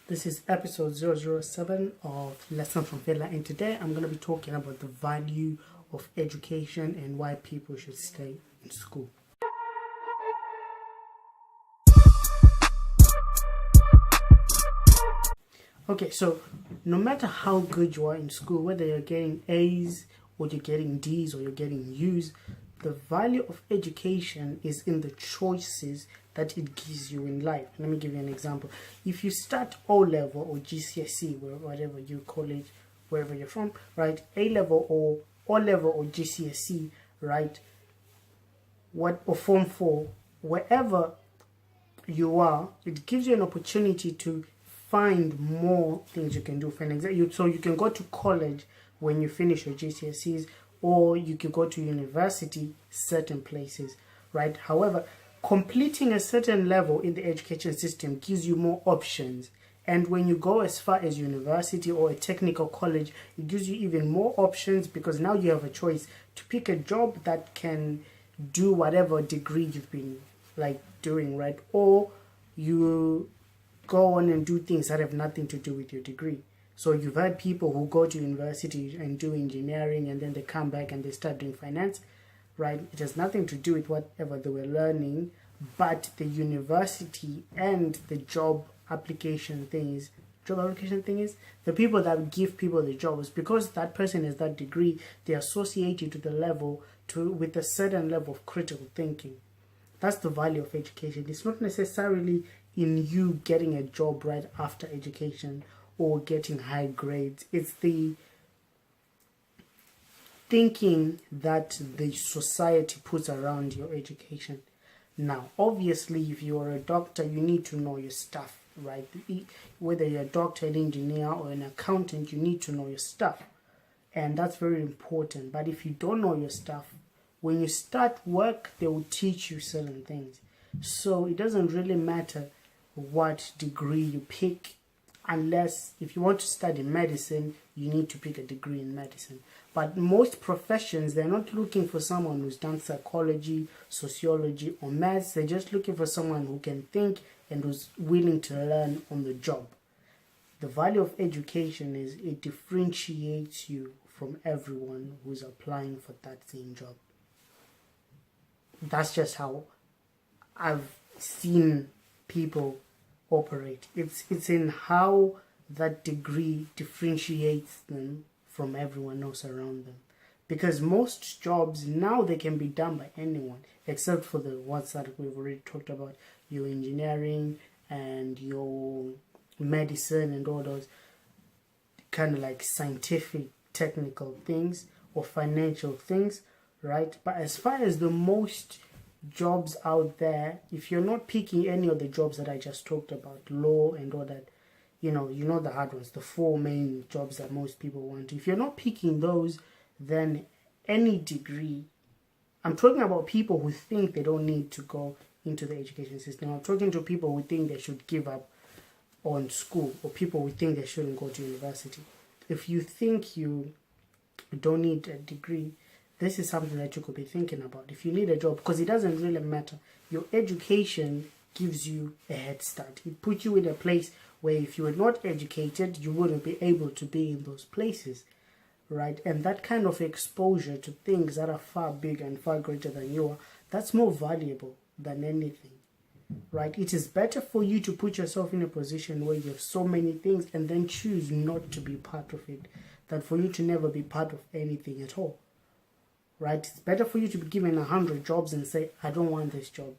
This is episode 007 of Lesson from Failure, and today I'm going to be talking about the value of education and why people should stay in school. Okay, so no matter how good you are in school, whether you're getting A's or you're getting D's or you're getting U's, the value of education is in the choices that it gives you in life. Let me give you an example. If you start O-level or GCSE, whatever you call it, wherever you're from, right? A-level or O-level or GCSE, right? Or Form 4, wherever you are, it gives you an opportunity to find more things you can do. For an example, so you can go to college when you finish your GCSEs, or you can go to university certain places, right? However, completing a certain level in the education system gives you more options. And when you go as far as university or a technical college, it gives you even more options because now you have a choice to pick a job that can do whatever degree you've been doing, right? Or you go on and do things that have nothing to do with your degree. So you've had people who go to university and do engineering and then they come back and they start doing finance, right? It has nothing to do with whatever they were learning, but the university and the job application thing is, the people that give people the jobs, because that person has that degree, they associate you to the level, with a certain level of critical thinking. That's the value of education. It's not necessarily in you getting a job right after education or getting high grades. It's the thinking that the society puts around your education. Now, obviously, if you are a doctor, you need to know your stuff, right? Whether you're a doctor, an engineer, or an accountant, you need to know your stuff. And that's very important. But if you don't know your stuff, when you start work, they will teach you certain things. So it doesn't really matter what degree you pick, unless if you want to study medicine, you need to pick a degree in medicine. But most professions, they're not looking for someone who's done psychology, sociology, or maths. They're just looking for someone who can think and who's willing to learn on the job. The value of education is it differentiates you from everyone who's applying for that same job. That's just how I've seen people operate. It's in how that degree differentiates them from everyone else around them. Because most jobs now, they can be done by anyone, except for the ones that we've already talked about, your engineering and your medicine and all those kind of like scientific, technical things or financial things, right? But as far as the most jobs out there, if you're not picking any of the jobs that I just talked about, law and all that, you know the hard ones, the 4 main jobs that most people want. If you're not picking those, then any degree, I'm talking about people who think they don't need to go into the education system. I'm talking to people who think they should give up on school, or people who think they shouldn't go to university. If you think you don't need a degree, this is something that you could be thinking about. If you need a job, because it doesn't really matter. Your education gives you a head start. It puts you in a place where if you were not educated, you wouldn't be able to be in those places, right? And that kind of exposure to things that are far bigger and far greater than you are, that's more valuable than anything, right? It is better for you to put yourself in a position where you have so many things and then choose not to be part of it, than for you to never be part of anything at all. Right? It's better for you to be given 100 jobs and say, I don't want this job,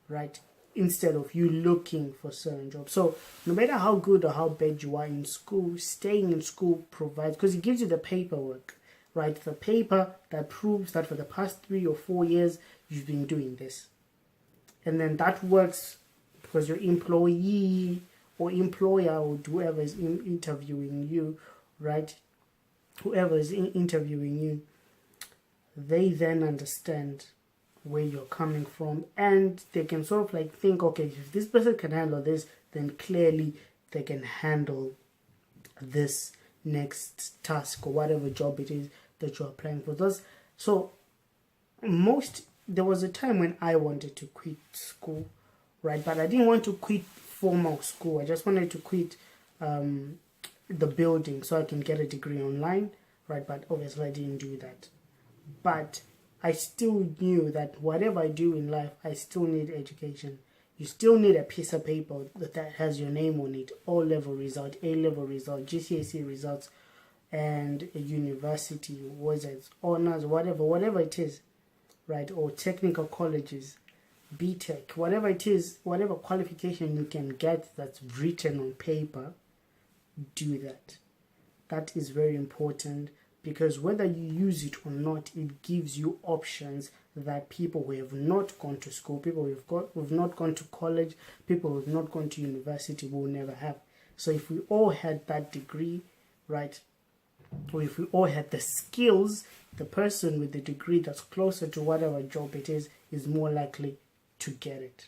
right? Instead of you looking for certain jobs. So no matter how good or how bad you are in school, staying in school provides, because it gives you the paperwork, right? The paper that proves that for the past 3 or 4 years, you've been doing this. And then that works because your employee or employer or whoever is interviewing you, right? Whoever is interviewing you, they then understand where you're coming from, and they can sort of think, okay, if this person can handle this, then clearly they can handle this next task or whatever job it is that you're applying for. There was a time when I wanted to quit school, right? But I didn't want to quit formal school. I just wanted to quit the building so I can get a degree online, right? But obviously I didn't do that. But I still knew that whatever I do in life, I still need education. You still need a piece of paper that has your name on it, O-level result, A-level result, GCSE results, and a university, whether it's honors, whatever it is, right? Or technical colleges, BTech, whatever it is, whatever qualification you can get that's written on paper, do that. That is very important, because whether you use it or not, it gives you options that people who have not gone to school, people who've not gone to college, people who have not gone to university will never have. So if we all had that degree, right, or if we all had the skills, the person with the degree that's closer to whatever job it is more likely to get it.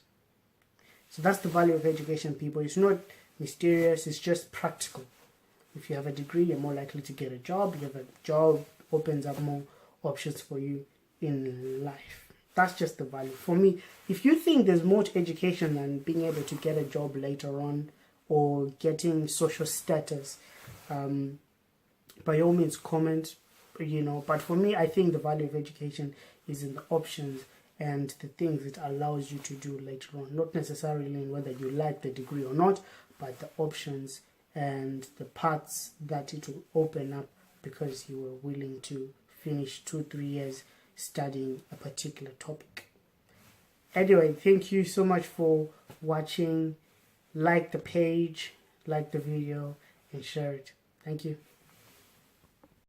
So that's the value of education, people. It's not mysterious, it's just practical. If you have a degree, you're more likely to get a job. You have a job, opens up more options for you in life. That's just the value. For me, if you think there's more to education than being able to get a job later on or getting social status, by all means comment, but for me, I think the value of education is in the options and the things it allows you to do later on, not necessarily in whether you like the degree or not, but the options and the paths that it will open up because you were willing to finish 2-3 years studying a particular topic. Anyway, thank you so much for watching. Like the page, like the video, and share it. Thank you.